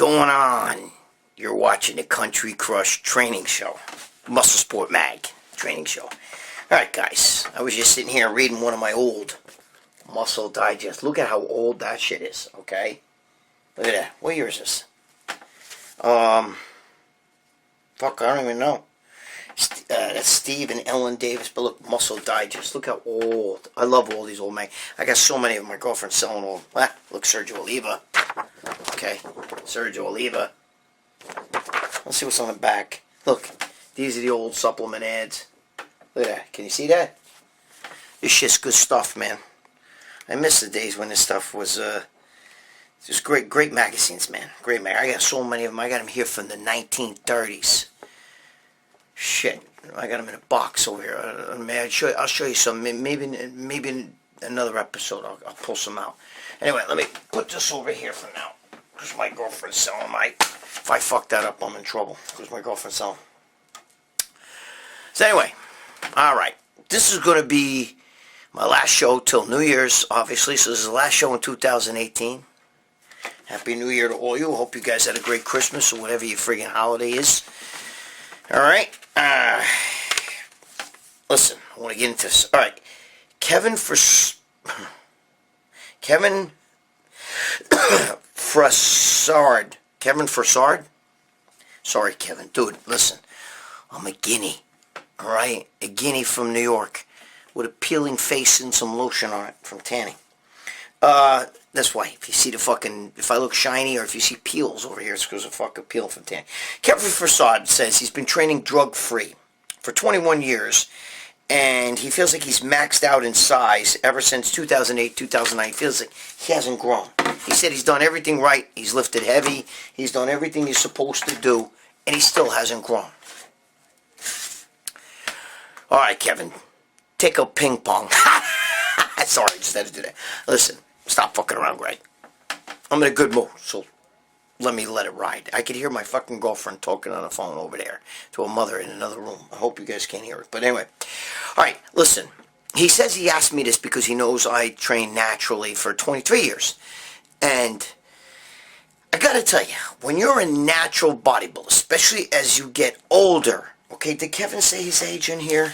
going on? You're watching the Country Crush training show. Muscle Sport Mag training show. Alright guys, I was just sitting here reading one of my old Muscle Digest. Look at how old that shit is, okay? Look at that. What year is this? Fuck, I don't even know. That's Steve and Ellen Davis, but look, Muscle Digest. Look how old. I love all these old mag. I got so many of my girlfriends selling all. Look, Sergio Oliva. Okay, Sergio Oliva. Let's see what's on the back. Look, these are the old supplement ads. Look at that. Can you see that? This shit's good stuff, man. I miss the days when this stuff was just great magazines, man. Great mag. I got so many of them. I got them here from the 1930s. Shit, I got them in a box over here. I'll show you some. Maybe in another episode I'll pull some out. Anyway, let me put this over here for now, because my girlfriend's selling them. If I fuck that up, I'm in trouble, because my girlfriend's selling. So anyway, all right. This is going to be my last show till New Year's, obviously. So this is the last show in 2018. Happy New Year to all you. Hope you guys had a great Christmas or whatever your friggin' holiday is. All right. Listen, I want to get into this. All right. Kevin Frassard. Kevin Frassard? Sorry, Kevin. Dude, listen. I'm a guinea. All right? A guinea from New York with a peeling face and some lotion on it from tanning. That's why. If you see if I look shiny or if you see peels over here, it's because of fucking peel from tanning. Kevin Frassard says he's been training drug-free for 21 years, and he feels like he's maxed out in size ever since 2008, 2009. He feels like he hasn't grown. He said he's done everything right. He's lifted heavy. He's done everything he's supposed to do, and he still hasn't grown. All right, Kevin. Take a ping pong. Sorry, I just had to do that. Listen, stop fucking around, Greg. I'm in a good mood, so let it ride. I could hear my fucking girlfriend talking on the phone over there to a mother in another room. I hope you guys can't hear it. But anyway. All right, listen. He says he asked me this because he knows I train naturally for 23 years. And I got to tell you, when you're a natural bodybuilder, especially as you get older, okay, did Kevin say his age in here?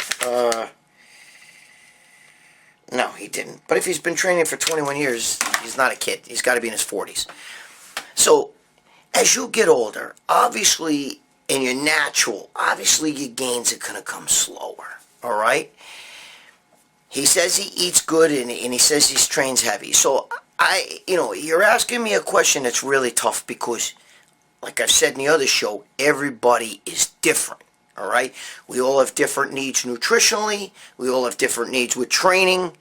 No, he didn't. But if he's been training for 21 years, he's not a kid. He's got to be in his 40s. So, as you get older, obviously, and you're natural, obviously your gains are going to come slower. All right? He says he eats good, and he says he trains heavy. So, you're asking me a question that's really tough because, like I've said in the other show, everybody is different. All right? We all have different needs nutritionally. We all have different needs with training.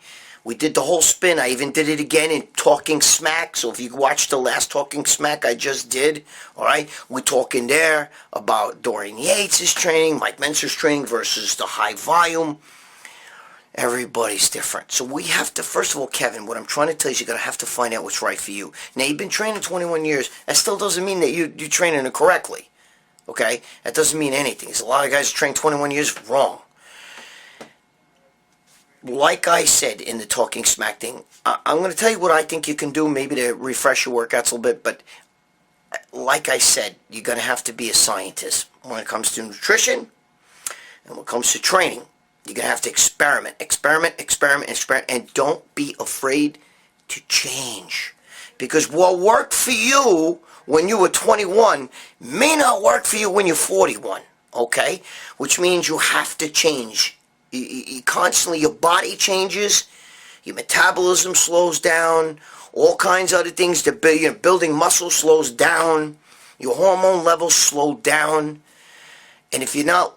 We did the whole spin. I even did it again in Talking Smack. So if you watched the last Talking Smack I just did, all right, we're talking there about Dorian Yates' training, Mike Mentzer's training versus the high volume. Everybody's different. So we have to, first of all, Kevin, what I'm trying to tell you is you're going to have to find out what's right for you. Now, you've been training 21 years. That still doesn't mean that you're training it correctly. Okay? That doesn't mean anything. There's a lot of guys who train 21 years wrong. Like I said in the Talking Smack thing, I'm going to tell you what I think you can do, maybe to refresh your workouts a little bit, but like I said, you're going to have to be a scientist when it comes to nutrition and when it comes to training. You're going to have to experiment, and don't be afraid to change. Because what worked for you when you were 21 may not work for you when you're 41, okay? Which means you have to change. You constantly, your body changes, your metabolism slows down, all kinds of other things. Building muscle slows down, your hormone levels slow down, and if you're not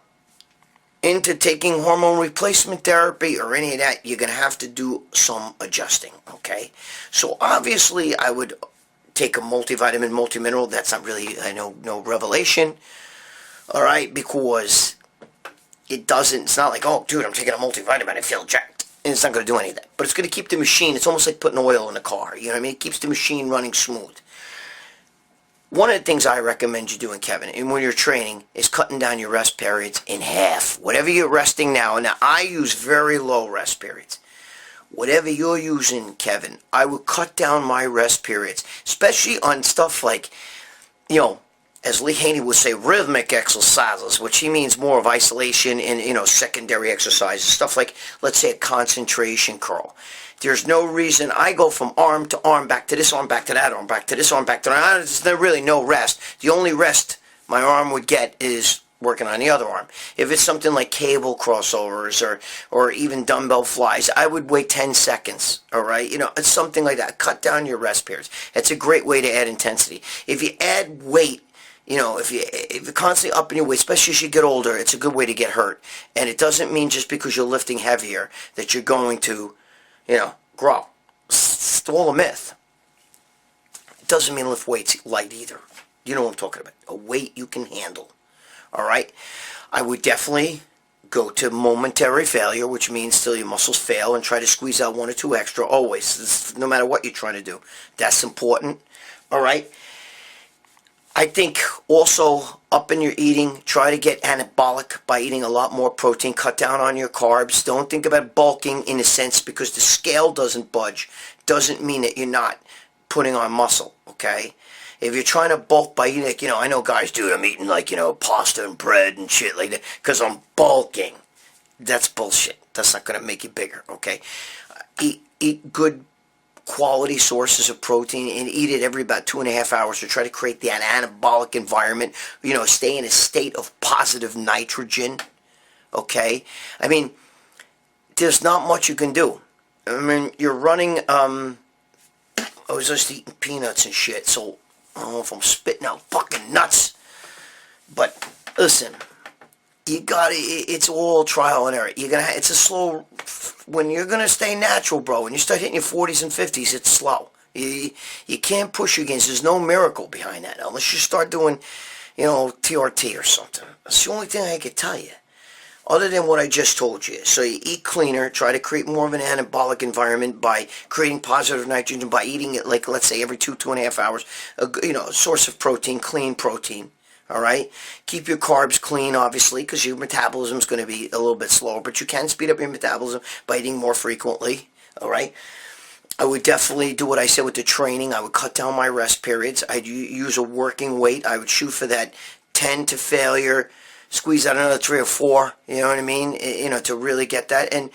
into taking hormone replacement therapy or any of that, you're going to have to do some adjusting, okay? So obviously, I would take a multivitamin, multimineral. That's not really, no revelation, all right, because it's not like, oh, dude, I'm taking a multivitamin, I feel jacked. And it's not going to do any of that. But it's going to keep the machine, it's almost like putting oil in a car, you know what I mean? It keeps the machine running smooth. One of the things I recommend you doing, Kevin, and when you're training, is cutting down your rest periods in half. Whatever you're resting now, I use very low rest periods. Whatever you're using, Kevin, I would cut down my rest periods, especially on stuff like you know, as Lee Haney would say, rhythmic exercises, which he means more of isolation and, you know, secondary exercises, stuff like, let's say, a concentration curl. There's no reason I go from arm to arm, back to this arm, back to that arm, back to this arm, back to that. There's really no rest. The only rest my arm would get is working on the other arm. If it's something like cable crossovers or even dumbbell flies, I would wait 10 seconds, all right? You know, it's something like that. Cut down your rest periods. It's a great way to add intensity. If you add weight, you know, if you're constantly upping your weight, especially as you get older, it's a good way to get hurt. And it doesn't mean just because you're lifting heavier that you're going to, you know, grow. It's all a myth. It doesn't mean lift weights light either. You know what I'm talking about. A weight you can handle. All right? I would definitely go to momentary failure, which means till your muscles fail, and try to squeeze out 1 or 2 extra always, no matter what you're trying to do. That's important. All right? I think also up in your eating, try to get anabolic by eating a lot more protein. Cut down on your carbs. Don't think about bulking in a sense because the scale doesn't budge. Doesn't mean that you're not putting on muscle, okay? If you're trying to bulk by eating, like, you know, I know guys do it. I'm eating, like, you know, pasta and bread and shit like that because I'm bulking. That's bullshit. That's not going to make you bigger, okay? Eat good quality sources of protein and eat it every about 2.5 hours to try to create the anabolic environment. You know, stay in a state of positive nitrogen, okay? I mean, there's not much you can do. I mean, you're running, I was just eating peanuts and shit, so I don't know if I'm spitting out fucking nuts. But listen, you gotta, it's all trial and error. It's a slow, when you're gonna stay natural, bro, when you start hitting your 40s and 50s, it's slow. You can't push against, there's no miracle behind that, unless you start doing, you know, TRT or something. That's the only thing I can tell you. Other than what I just told you. So you eat cleaner, try to create more of an anabolic environment by creating positive nitrogen, by eating it, like, let's say, every 2.5 hours, you know, a source of protein, clean protein, all right? Keep your carbs clean, obviously, because your metabolism is going to be a little bit slower, but you can speed up your metabolism by eating more frequently, all right? I would definitely do what I said with the training. I would cut down my rest periods. I'd use a working weight. I would shoot for that 10 to failure, squeeze out another 3 or 4, you know what I mean, you know, to really get that, and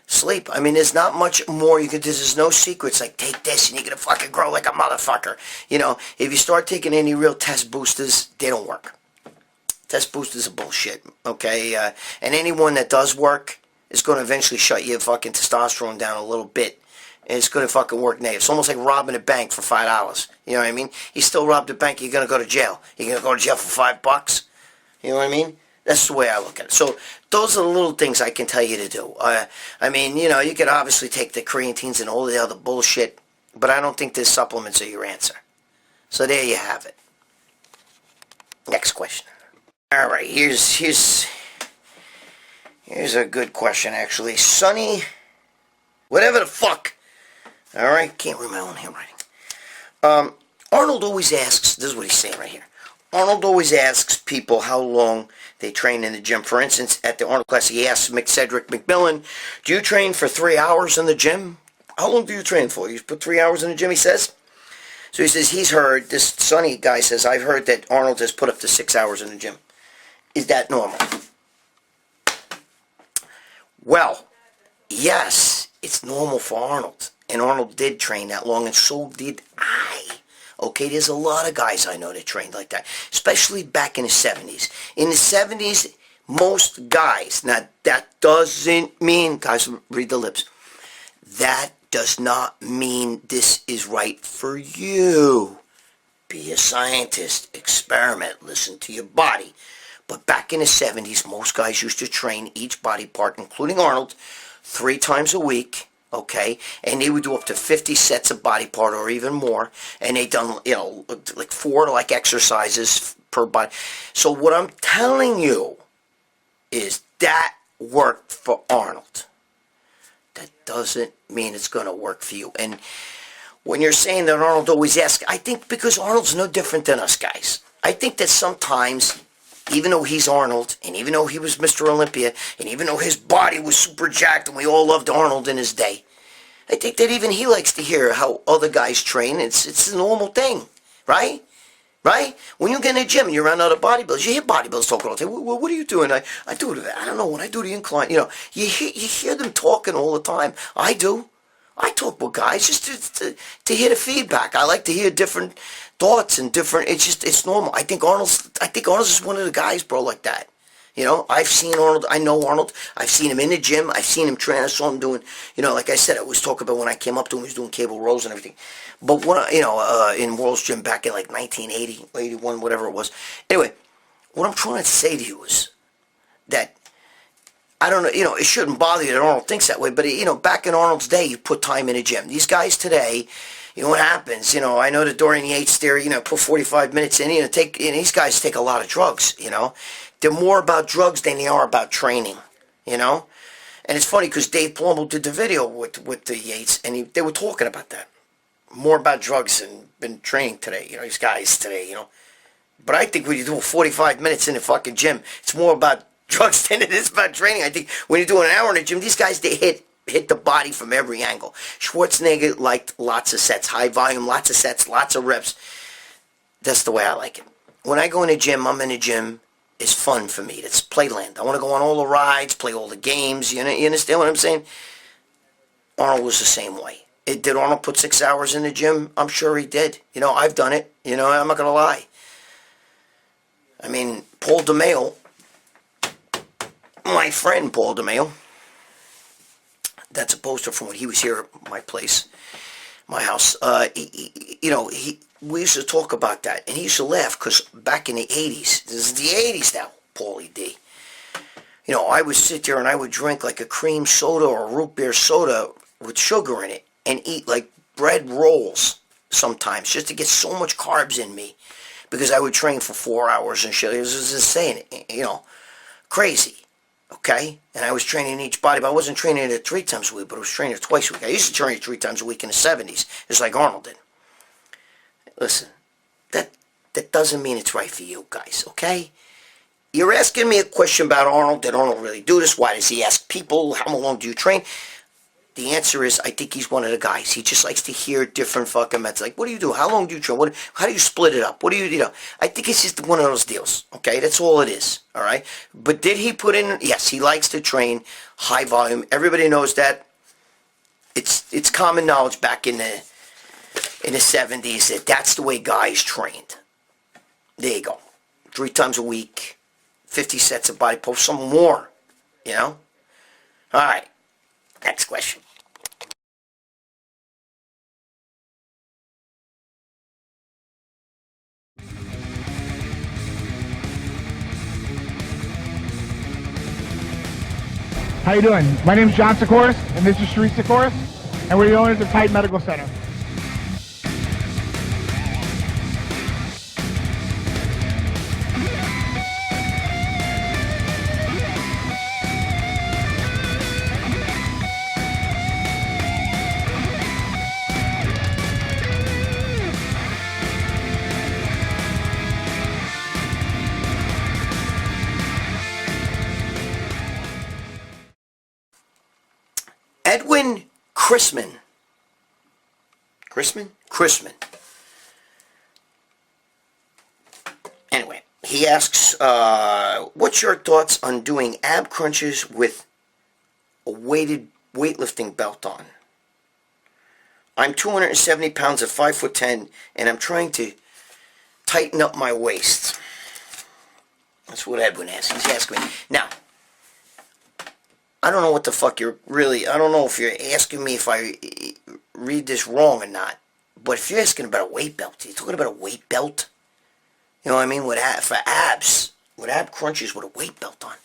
sleep. I mean, there's not much more you can do. There's no secrets like, take this and you're going to fucking grow like a motherfucker. You know, if you start taking any real test boosters, they don't work. Test boosters are bullshit, okay? And anyone that does work is going to eventually shut your fucking testosterone down a little bit. And it's going to fucking work negative. It's almost like robbing a bank for $5. You know what I mean? You still robbed a bank, you're going to go to jail. You're going to go to jail for $5. You know what I mean? That's the way I look at it. So those are the little things I can tell you to do. I mean, you know, you could obviously take the creatines and all the other bullshit, but I don't think the supplements are your answer. So there you have it. Next question. All right, here's a good question, actually. Sonny, whatever the fuck. All right, can't read my own handwriting. Arnold always asks, this is what he's saying right here. Arnold always asks people how long they train in the gym. For instance, at the Arnold Classic, he asks Cedric McMillan, do you train for 3 hours in the gym? How long do you train for? You put 3 hours in the gym, he says. So he says he's heard, this Sonny guy says, I've heard that Arnold has put up to 6 hours in the gym. Is that normal? Well, yes, it's normal for Arnold. And Arnold did train that long, and so did I. Okay, there's a lot of guys I know that trained like that, especially back in the 70s. In the 70s, most guys, now that doesn't mean, guys, read the lips, that does not mean this is right for you. Be a scientist, experiment, listen to your body. But back in the 70s, most guys used to train each body part, including Arnold, 3 times a week. Okay, and they would do up to 50 sets of body part or even more, and they done, you know, like 4 like exercises per body. So what I'm telling you is that worked for Arnold. That doesn't mean it's going to work for you. And when you're saying that Arnold always asks, I think because Arnold's no different than us guys. I think that sometimes, even though he's Arnold, and even though he was Mr. Olympia, and even though his body was super jacked, and we all loved Arnold in his day, I think that even he likes to hear how other guys train. It's a normal thing, right? Right? When you get in the gym and you're around other bodybuilders, you hear bodybuilders talking all the time. Well, what are you doing? I do it. I don't know. When I do the incline, you hear them talking all the time. I do. I talk with guys just to hear the feedback. I like to hear different thoughts and different. It's normal. I think Arnold's is one of the guys, bro, like that. I've seen Arnold. I know Arnold. I've seen him in the gym. I've seen him train. I saw him doing, like I said, I was talking about when I came up to him, he was doing cable rows and everything. But when in World's Gym back in like 1980, 81, whatever it was. Anyway, what I'm trying to say to you is that, I don't know, it shouldn't bother you that Arnold thinks that way, but, back in Arnold's day, you put time in the gym. These guys today, what happens, I know that Dorian Yates there, put 45 minutes in, and these guys take a lot of drugs, They're more about drugs than they are about training, And it's funny because Dave Palumbo did the video with the Yates, and they were talking about that. More about drugs than training today, these guys today, But I think when you do 45 minutes in the fucking gym, it's more about drugs than it is about training. I think when you're doing an hour in the gym, these guys, they hit the body from every angle. Schwarzenegger liked lots of sets, high volume, lots of sets, lots of reps. That's the way I like it. When I go in the gym, I'm in the gym. It's fun for me. It's playland. I want to go on all the rides, play all the games. You understand what I'm saying? Arnold was the same way. Did Arnold put 6 hours in the gym? I'm sure he did. I've done it. I'm not going to lie. I mean, Paul DeMeo, my friend Paul DeMeo, that's a poster from when he was here at my place, my house. We used to talk about that, and he used to laugh because back in the 80s, this is the 80s now, Paulie D. I would sit there and I would drink like a cream soda or a root beer soda with sugar in it and eat like bread rolls sometimes just to get so much carbs in me because I would train for 4 hours and shit. It was insane, crazy. Okay? And I was training each body, but I wasn't training it 3 times a week, but I was training it twice a week. I used to train it 3 times a week in the 70s, just like Arnold did. Listen, that doesn't mean it's right for you guys, okay? You're asking me a question about Arnold. Did Arnold really do this? Why does he ask people? How long do you train? The answer is, I think he's one of the guys. He just likes to hear different fucking methods. Like, what do you do? How long do you train? How do you split it up? What do you, I think it's just one of those deals, okay? That's all it is, all right? But did he put in, yes, he likes to train high volume. Everybody knows that. It's common knowledge back in the 70s that's the way guys trained. There you go. 3 times a week, 50 sets of body pulls, some more, All right, next question. How you doing? My name is John Sikoris, and this is Sharice Sikoris, and we're the owners of Titan Medical Center. Edwin Chrisman. Chrisman. Anyway, he asks, what's your thoughts on doing ab crunches with a weighted weightlifting belt on? I'm 270 pounds at 5'10", and I'm trying to tighten up my waist. That's what Edwin asks. He's asking me. Now, I don't know what the fuck I don't know if you're asking me if I read this wrong or not, but if you're asking about a weight belt, you're talking about a weight belt? You know what I mean? For abs, with ab crunches with a weight belt on.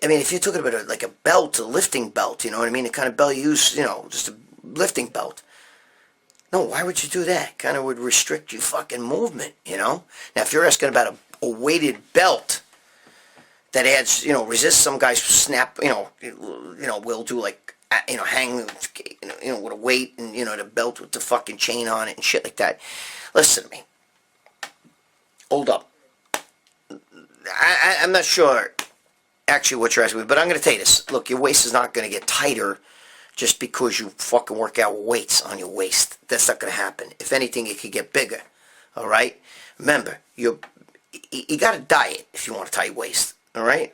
I mean, if you're talking about a belt, a lifting belt, you know what I mean? The kind of belt you use, just a lifting belt. No, why would you do that? Kind of would restrict your fucking movement, Now, if you're asking about a weighted belt that adds, resist, some guys snap, will do hang, with a weight and, the belt with the fucking chain on it and shit like that. Listen to me. Hold up. I'm not sure actually what you're asking me, but I'm going to tell you this. Look, your waist is not going to get tighter just because you fucking work out with weights on your waist. That's not going to happen. If anything, it could get bigger. All right? Remember, you got to diet if you want a tight waist. All right?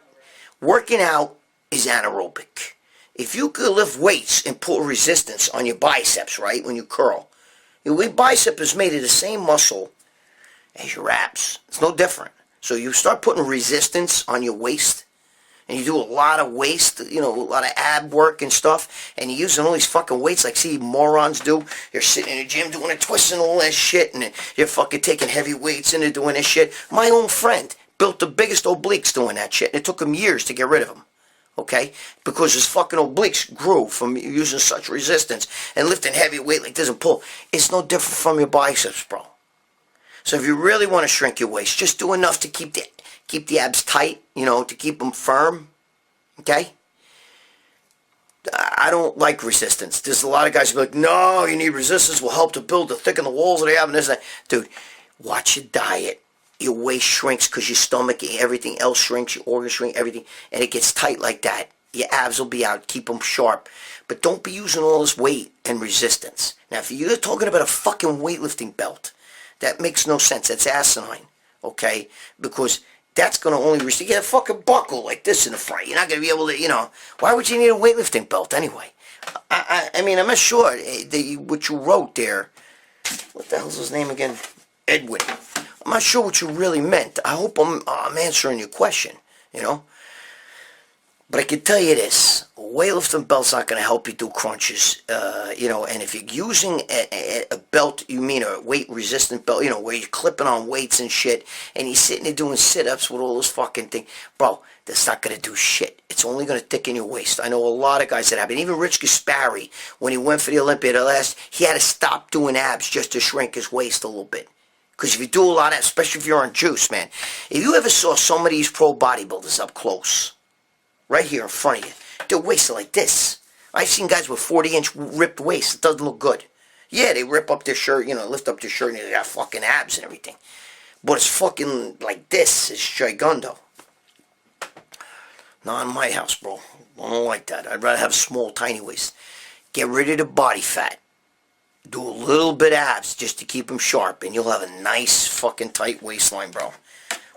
Working out is anaerobic. If you could lift weights and put resistance on your biceps, right, when you curl, your bicep is made of the same muscle as your abs. It's no different. So you start putting resistance on your waist, and you do a lot of waist, a lot of ab work and stuff, and you're using all these fucking weights like see morons do. You're sitting in the gym doing a twist and all that shit, and you're fucking taking heavy weights and they're doing this shit. My own friend built the biggest obliques doing that shit, and it took him years to get rid of them. Okay? Because his fucking obliques grew from using such resistance and lifting heavy weight like this and pull. It's no different from your biceps, bro. So if you really want to shrink your waist, just do enough to keep the abs tight, to keep them firm. Okay? I don't like resistance. There's a lot of guys who be like, no, you need resistance. Will help to build, to thicken the walls that they have and this and that. Dude, watch your diet. Your waist shrinks because your stomach and everything else shrinks. Your organs shrink, everything. And it gets tight like that. Your abs will be out. Keep them sharp. But don't be using all this weight and resistance. Now, if you're talking about a fucking weightlifting belt, that makes no sense. That's asinine. Okay? Because that's going to only you get a fucking buckle like this in the front. You're not going to be able to, why would you need a weightlifting belt anyway? I mean, I'm not sure what you wrote there. What the hell's his name again? Edwin. I'm not sure what you really meant. I hope I'm answering your question, But I can tell you this. A weightlifting belt's not going to help you do crunches, and if you're using a belt, you mean a weight-resistant belt, where you're clipping on weights and shit, and you're sitting there doing sit-ups with all those fucking things. Bro, that's not going to do shit. It's only going to thicken your waist. I know a lot of guys that have it. Even Rich Gaspari, when he went for the Olympia he had to stop doing abs just to shrink his waist a little bit. Because if you do a lot of that, especially if you're on juice, man, if you ever saw some of these pro bodybuilders up close, right here in front of you, their waists are like this. I've seen guys with 40-inch ripped waists. It doesn't look good. Yeah, they rip up their shirt, lift up their shirt, and they got fucking abs and everything. But it's fucking like this. It's gigundo. Not in my house, bro. I don't like that. I'd rather have a small, tiny waist. Get rid of the body fat. Do a little bit of abs just to keep them sharp, and you'll have a nice fucking tight waistline, bro.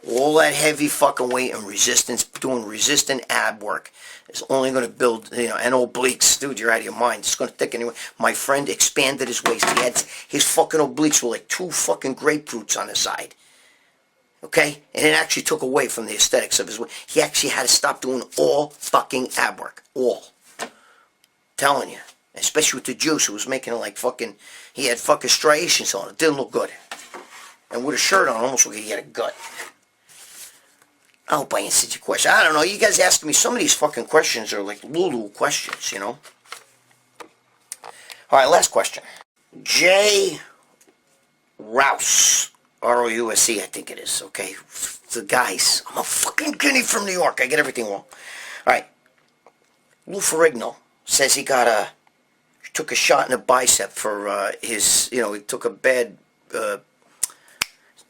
All that heavy fucking weight and resistance, doing resistant ab work is only going to build, and obliques. Dude, you're out of your mind. It's going to thicken anyway. My friend expanded his waist. He had his fucking obliques were like 2 fucking grapefruits on the side. Okay? And it actually took away from the aesthetics of his waist. He actually had to stop doing all fucking ab work. All. Telling you. Especially with the juice. It was making it like fucking, he had fucking striations on it. Didn't look good. And with a shirt on, almost looked like he had a gut. I hope I answered your question. I don't know. You guys asking me some of these fucking questions are like Lulu questions, All right, last question. J. Rouse. R-O-U-S-E, I think it is. Okay. The guys. I'm a fucking guinea from New York. I get everything wrong. All right. Lou Ferrigno says he took a shot in the bicep for his, he took a bad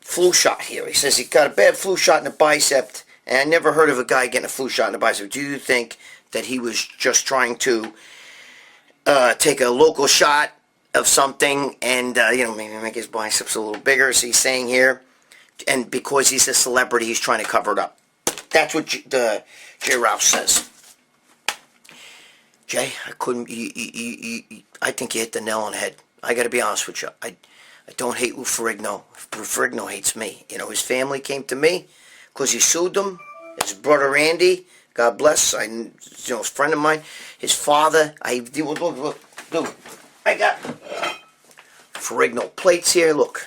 flu shot here. He says he got a bad flu shot in the bicep, and I never heard of a guy getting a flu shot in the bicep. Do you think that he was just trying to take a local shot of something and, maybe make his biceps a little bigger, as he's saying here, and because he's a celebrity, he's trying to cover it up? That's what Jay Rouse says. Jay, I think you hit the nail on the head. I got to be honest with you. I don't hate Lou Ferrigno. Ferrigno hates me. His family came to me because he sued them. His brother Randy, God bless, a friend of mine. His father, look, dude, I got Ferrigno plates here, look.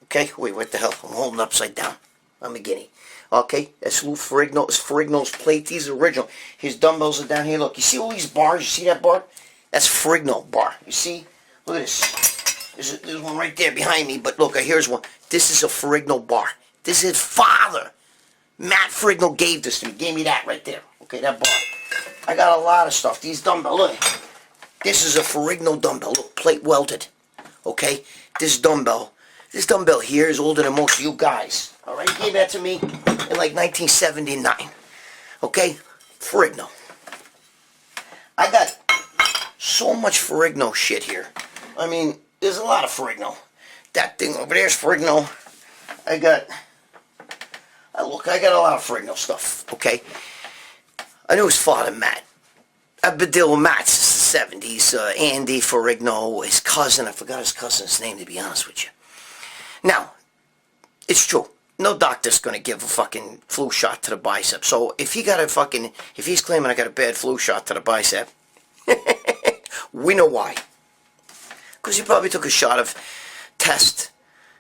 Okay, wait, what the hell? I'm holding upside down. I'm a guinea. Okay, that's Lou Ferrigno. It's Ferrigno's plate. These are original. His dumbbells are down here. Look, you see all these bars? You see that bar? That's Ferrigno bar. You see? Look at this. There's one right there behind me, but look, here's one. This is a Ferrigno bar. This is his father. Matt Ferrigno gave this to me. Gave me that right there. Okay, that bar. I got a lot of stuff. These dumbbells, look. This is a Ferrigno dumbbell. Look, plate welded. Okay? This dumbbell here is older than most of you guys. Alright? He gave that to me in like 1979. Okay? Ferrigno. I got so much Ferrigno shit here. I mean, there's a lot of Ferrigno. That thing over there is Ferrigno. I got a lot of Ferrigno stuff, okay? I knew his father, Matt. I've been dealing with Matt since the 70s. Andy Ferrigno, his cousin. I forgot his cousin's name, to be honest with you. Now, it's true. No doctor's going to give a fucking flu shot to the bicep. So if he's claiming I got a bad flu shot to the bicep, we know why. Because he probably took a shot of test,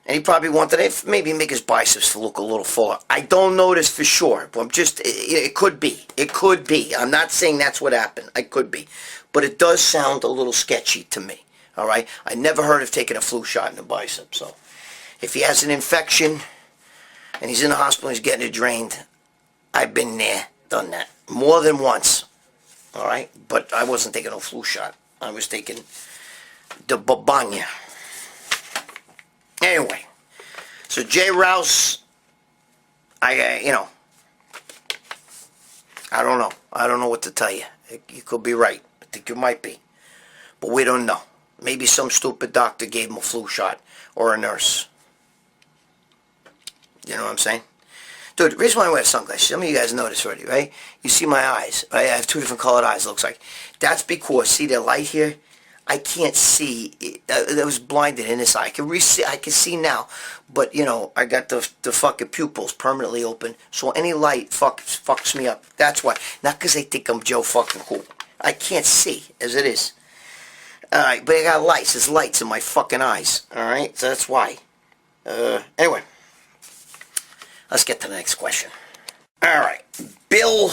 and he probably wanted to maybe make his biceps look a little fuller. I don't know this for sure, but it could be. It could be. I'm not saying that's what happened. It could be. But it does sound a little sketchy to me, all right? I never heard of taking a flu shot in the bicep, so if he has an infection and he's in the hospital and he's getting it drained, I've been there, done that, more than once, all right? But I wasn't taking a flu shot. I was taking the babanya. Anyway, so Jay Rouse, I don't know. I don't know what to tell you. You could be right. I think you might be. But we don't know. Maybe some stupid doctor gave him a flu shot, or a nurse. You know what I'm saying? Dude, the reason why I wear sunglasses, some of you guys know this already, right? You see my eyes. I have two different colored eyes, it looks like. That's because, see the light here? I can't see. I was blinded in this eye. I can see now. But, you know, I got the fucking pupils permanently open. So any light fucks me up. That's why. Not because I think I'm Joe fucking cool. I can't see as it is. Alright, but I got lights. There's lights in my fucking eyes. Alright, so that's why. Anyway. Let's get to the next question. Alright. Bill.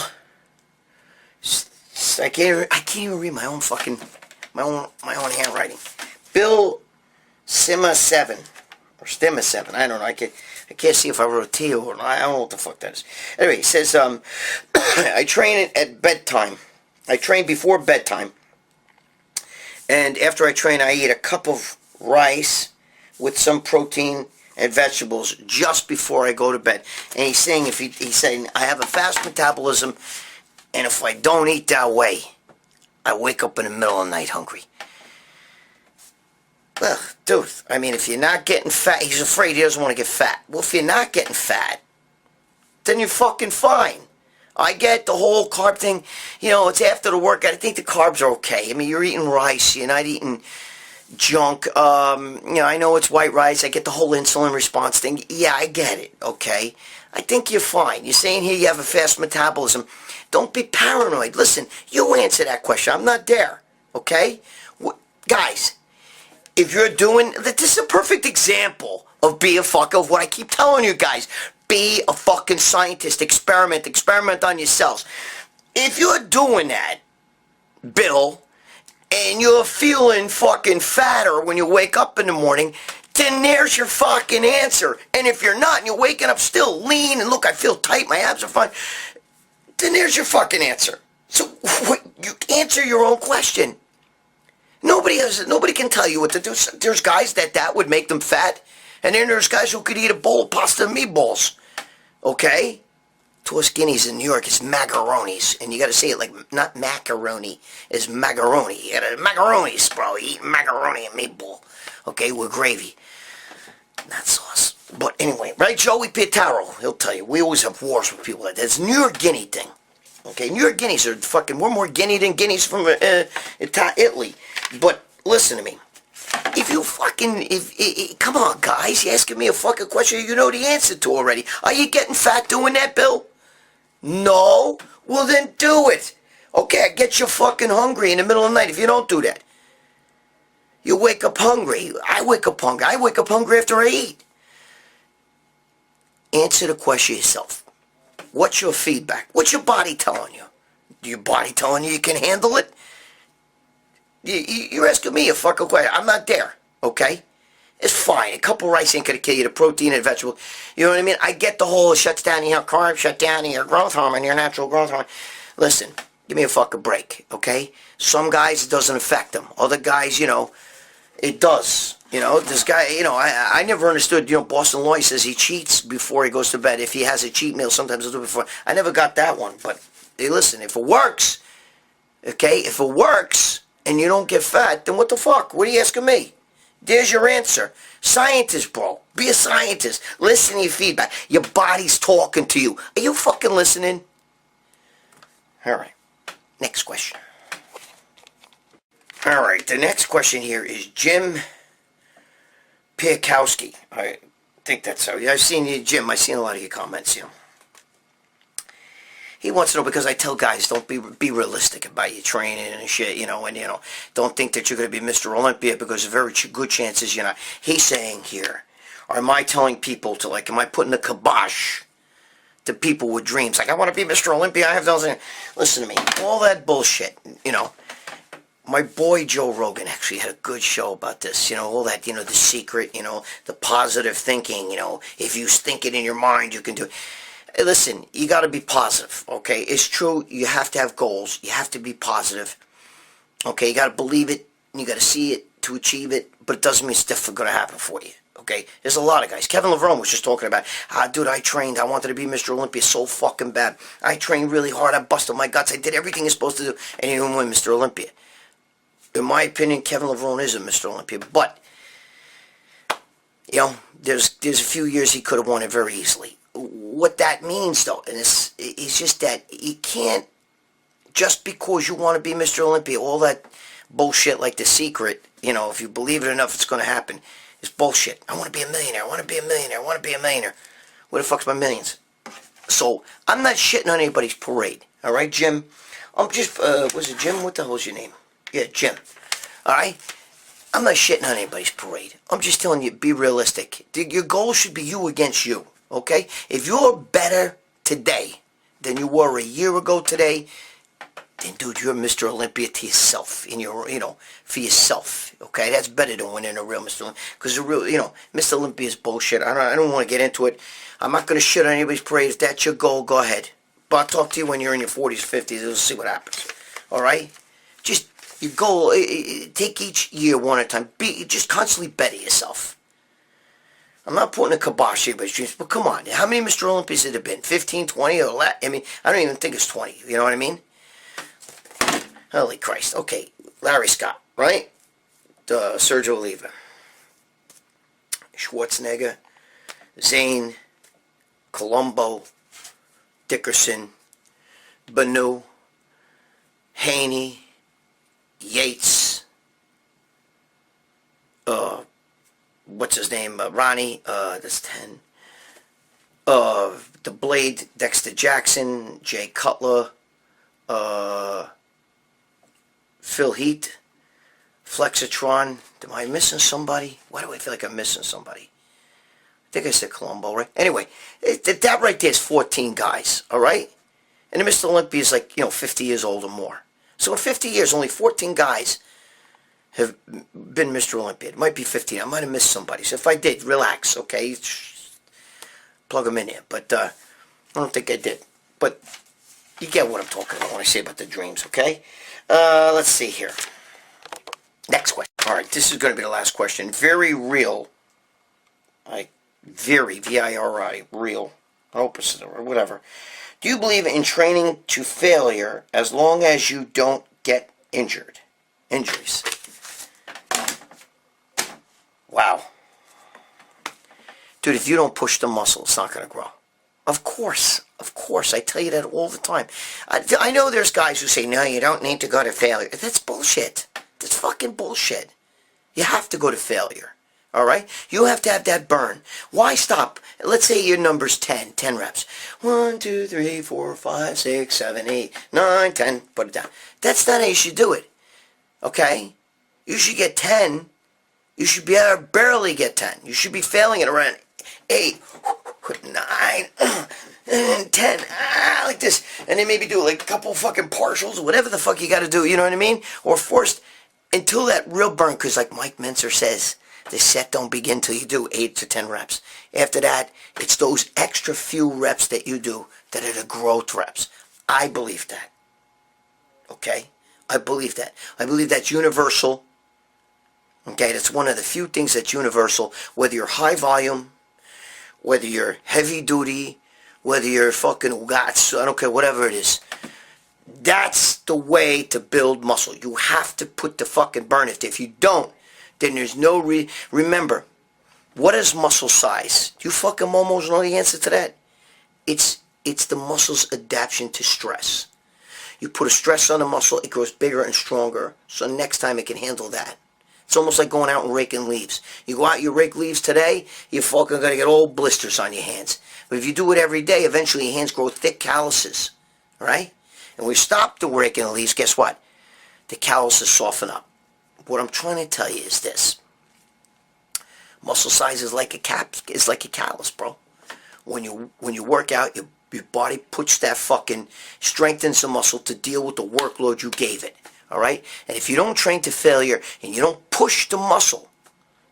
I can't even read my own fucking... My own handwriting. Bill Symma 7 or Stemma 7. I don't know. I can't see if I wrote a T or not. I don't know what the fuck that is. Anyway, it says I train at bedtime. I train before bedtime, and after I train, I eat a cup of rice with some protein and vegetables just before I go to bed. And he's saying he's saying I have a fast metabolism, and if I don't eat that way, I wake up in the middle of the night hungry. Well, dude, I mean, if you're not getting fat, he's afraid he doesn't want to get fat. Well, if you're not getting fat, then you're fucking fine. I get the whole carb thing. You know, it's after the workout. I think the carbs are okay. I mean, you're eating rice. You're not eating junk. You know, I know it's white rice. I get the whole insulin response thing. Yeah, I get it, okay? I think you're fine. You're saying here you have a fast metabolism. Don't be paranoid. Listen, you answer that question. I'm not there, okay? Guys, if you're doing... This is a perfect example of of what I keep telling you guys. Be a fucking scientist. Experiment on yourselves. If you're doing that, Bill, and you're feeling fucking fatter when you wake up in the morning, then there's your fucking answer. And if you're not, and you're waking up still lean, and look, I feel tight, my abs are fine, then there's your fucking answer. So, you answer your own question. Nobody can tell you what to do. There's guys that would make them fat, and then there's guys who could eat a bowl of pasta and meatballs. Okay? To us guineas in New York, it's macaronis, and you gotta say it like, not macaroni, it's macaroni. You gotta, macaronis, bro, you eat macaroni and meatball. Okay, with gravy. Not sauce. But anyway, right, Joey Pietaro, he'll tell you, we always have wars with people like that. It's a New York Guinea thing. Okay, New York Guineas are fucking, we're more Guinea than Guineas from Italy. But listen to me. If you fucking, come on, guys, you're asking me a fucking question you know the answer to already. Are you getting fat doing that, Bill? No? Well, then do it. Okay, I get you fucking hungry in the middle of the night if you don't do that. You wake up hungry. I wake up hungry. I wake up hungry after I eat. Answer the question yourself. What's your feedback? What's your body telling you? Your body telling you can handle it? You're asking me a fucking question. I'm not there, okay? It's fine. A couple of rice ain't going to kill you. The protein and vegetable. You know what I mean? I get the whole shuts down your carbs, shut down your growth hormone, your natural growth hormone. Listen, give me a fucking break, okay? Some guys, it doesn't affect them. Other guys, you know, it does. You know, this guy, you know, I never understood, you know, Boston Lloyd says he cheats before he goes to bed. If he has a cheat meal, sometimes he'll do it before. I never got that one. But, hey, listen, if it works, okay, if it works and you don't get fat, then what the fuck? What are you asking me? There's your answer. Scientist, bro. Be a scientist. Listen to your feedback. Your body's talking to you. Are you fucking listening? All right. Next question. All right. The next question here is Jim Pickhouse. I think that's how. I've seen you, Jim. I've seen a lot of your comments, He wants to know, because I tell guys, don't be realistic about your training and shit, and don't think that you're going to be Mr. Olympia, because there's very good chances you're not. He's saying here, am I telling people to, am I putting a kibosh to people with dreams? I want to be Mr. Olympia, I have those. Listen to me, all that bullshit, My boy Joe Rogan actually had a good show about this, all that, The Secret, the positive thinking, if you think it in your mind, you can do it. Hey, listen, you got to be positive, okay? It's true, you have to have goals, you have to be positive, okay? You got to believe it, and you got to see it to achieve it, but it doesn't mean stuff is going to happen for you, okay? There's a lot of guys. Kevin Levrone was just talking about, dude, I trained, I wanted to be Mr. Olympia so fucking bad. I trained really hard, I busted my guts, I did everything you're supposed to do, and he didn't win Mr. Olympia. In my opinion, Kevin Levrone is a Mr. Olympia, but, there's a few years he could have won it very easily. What that means, though, and it's just that you can't, just because you want to be Mr. Olympia, all that bullshit like The Secret, if you believe it enough, it's going to happen. It's bullshit. I want to be a millionaire. I want to be a millionaire. I want to be a millionaire. Where the fuck's my millions? So, I'm not shitting on anybody's parade. All right, Jim? I'm just, was it Jim? What the hell's your name? Yeah, Jim. All right? I'm not shitting on anybody's parade. I'm just telling you, be realistic. Your goal should be you against you. Okay? If you're better today than you were a year ago today, then, dude, you're Mr. Olympia to yourself, for yourself. Okay? That's better than winning a real Mr. Olympia. Because the real, Mr. Olympia is bullshit. I don't want to get into it. I'm not going to shit on anybody's parade. If that's your goal, go ahead. But I'll talk to you when you're in your 40s, 50s. We'll see what happens. All right? Just, your goal, take each year one at a time. Just constantly better yourself. I'm not putting a kibosh here, but come on. How many Mr. Olympias have there been? 15, 20, or less? I don't even think it's 20. You know what I mean? Holy Christ. Okay, Larry Scott, right? Sergio Oliva. Schwarzenegger. Zane. Colombo. Dickerson. Banu. Haney. Yates. What's his name? Ronnie. That's 10. The Blade, Dexter Jackson, Jay Cutler, Phil Heath, Flexitron. Am I missing somebody? Why do I feel like I'm missing somebody? I think I said Colombo, right? Anyway, that right there is 14 guys, all right? And the Mr. Olympia is 50 years old or more. So in 50 years, only 14 guys have been Mr. Olympia. It might be 15. I might have missed somebody. So if I did, relax, okay? Plug them in here. But I don't think I did. But you get what I'm talking about when I say about the dreams, okay? Let's see here. Next question. All right, this is going to be the last question. Very real. Very, V-I-R-I, real. Opposite or whatever. Do you believe in training to failure as long as you don't get injuries? Wow. Dude, if you don't push the muscle, it's not going to grow. Of course. I tell you that all the time. I know there's guys who say, no, you don't need to go to failure. That's bullshit. That's fucking bullshit. You have to go to failure. All right? You have to have that burn. Why stop? Let's say your number's 10 reps. 1, 2, 3, 4, 5, 6, 7, 8, 9, 10. Put it down. That's not how you should do it. Okay? You should get 10. You should be able to barely get 10. You should be failing at around 8, 9, 10. Like this. And then maybe do a couple fucking partials, whatever the fuck you got to do. You know what I mean? Or forced until that real burn. Because like Mike Mentzer says, the set don't begin till you do 8 to 10 reps. After that, it's those extra few reps that you do that are the growth reps. I believe that. Okay? I believe that. I believe that's universal. Okay? That's one of the few things that's universal. Whether you're high volume, whether you're heavy duty, whether you're fucking guts, I don't care, whatever it is. That's the way to build muscle. You have to put the fucking burn. If you don't, then there's no remember, what is muscle size? Do you fucking momos know the answer to that? It's the muscle's adaptation to stress. You put a stress on the muscle, it grows bigger and stronger. So next time it can handle that. It's almost like going out and raking leaves. You go out, you rake leaves today, you're fucking going to get old blisters on your hands. But if you do it every day, eventually your hands grow thick calluses. Right? And we stop the raking the leaves, guess what? The calluses soften up. What I'm trying to tell you is this. Muscle size is like a callus, bro. When you work out, your body puts that fucking, strengthens the muscle to deal with the workload you gave it. All right? And if you don't train to failure and you don't push the muscle,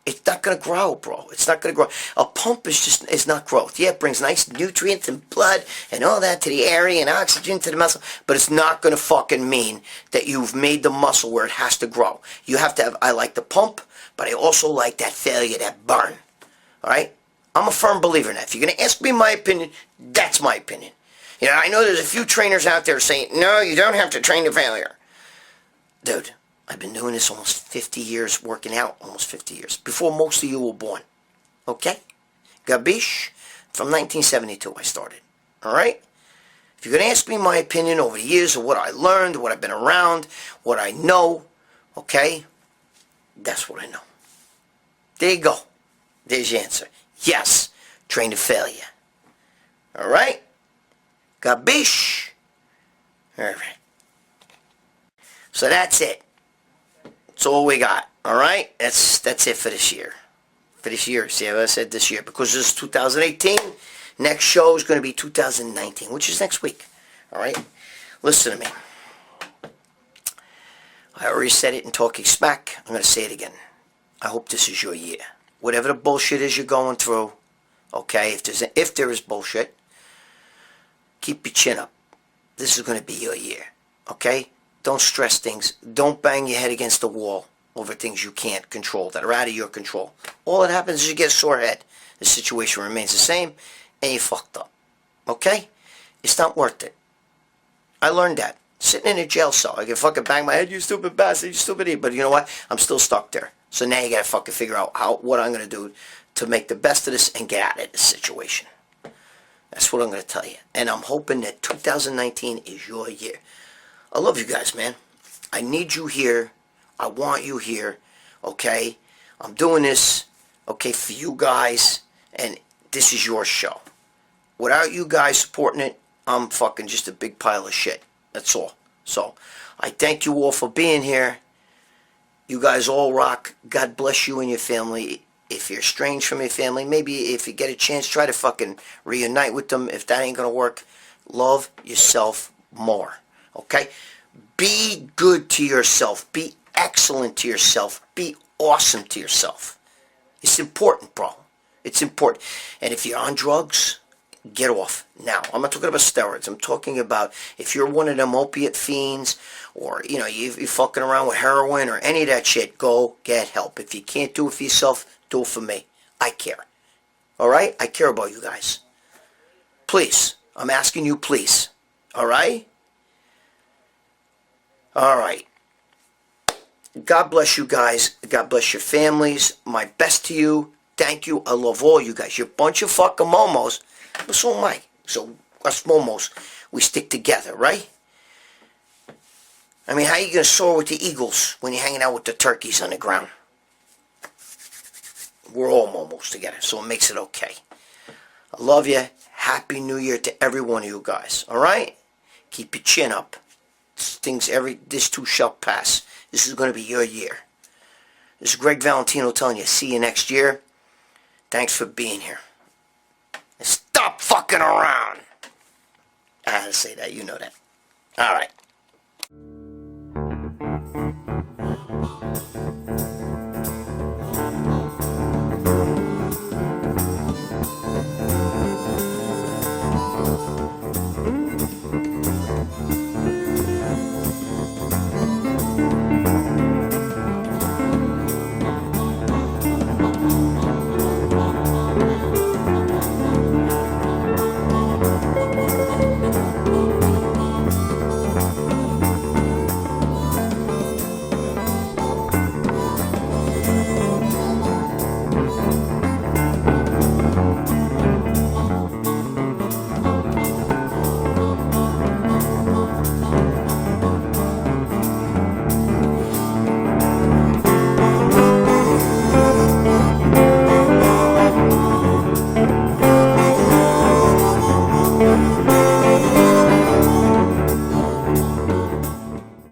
it's not going to grow, bro. It's not going to grow. A pump is not growth. Yeah, it brings nice nutrients and blood and all that to the area and oxygen to the muscle, but it's not going to fucking mean that you've made the muscle where it has to grow. You have to have, I like the pump, but I also like that failure, that burn. All right? I'm a firm believer in that. If you're going to ask me my opinion, that's my opinion. You know, I know there's a few trainers out there saying, no, you don't have to train to failure. Dude, I've been doing this almost 50 years, working out almost 50 years, before most of you were born. Okay? Gabish? From 1972 I started. All right? If you're going to ask me my opinion over the years of what I learned, what I've been around, what I know, okay? That's what I know. There you go. There's your answer. Yes, train to failure. All right? Gabish? All right. So that's it. That's all we got. All right? That's it for this year. For this year. See how I said this year? Because this is 2018. Next show is going to be 2019, which is next week. All right? Listen to me. I already said it in Talking Smack. I'm going to say it again. I hope this is your year. Whatever the bullshit is you're going through, okay, if there is bullshit, keep your chin up. This is going to be your year, okay? Don't stress things. Don't bang your head against the wall over things you can't control, that are out of your control. All that happens is you get a sore head. The situation remains the same, and you fucked up, okay? It's not worth it. I learned that. Sitting in a jail cell, I can fucking bang my head, you stupid bastard, you stupid idiot. But you know what? I'm still stuck there. So now you gotta fucking figure out what I'm gonna do to make the best of this and get out of this situation. That's what I'm gonna tell you. And I'm hoping that 2019 is your year. I love you guys, man. I need you here. I want you here. Okay? I'm doing this, okay, for you guys. And this is your show. Without you guys supporting it, I'm fucking just a big pile of shit. That's all. So, I thank you all for being here. You guys all rock. God bless you and your family. If you're estranged from your family, maybe if you get a chance, try to fucking reunite with them. If that ain't gonna work, love yourself more. Okay? Be good to yourself. Be excellent to yourself. Be awesome to yourself. It's important, bro. It's important. And if you're on drugs, get off. Now, I'm not talking about steroids. I'm talking about if you're one of them opiate fiends or, you know, you're fucking around with heroin or any of that shit, go get help. If you can't do it for yourself, do it for me. I care. All right? I care about you guys. Please. I'm asking you, please. All right? All right. God bless you guys. God bless your families. My best to you. Thank you. I love all you guys. You're a bunch of fucking momos. But so am I. So us momos, we stick together, right? I mean, how you going to soar with the eagles when you're hanging out with the turkeys on the ground? We're all momos together, so it makes it okay. I love you. Happy New Year to every one of you guys, all right? Keep your chin up. This too shall pass. This is going to be your year. This is Gregg Valentino telling you, see you next year. Thanks for being here. And stop fucking around. I had to say that, you know that. All right.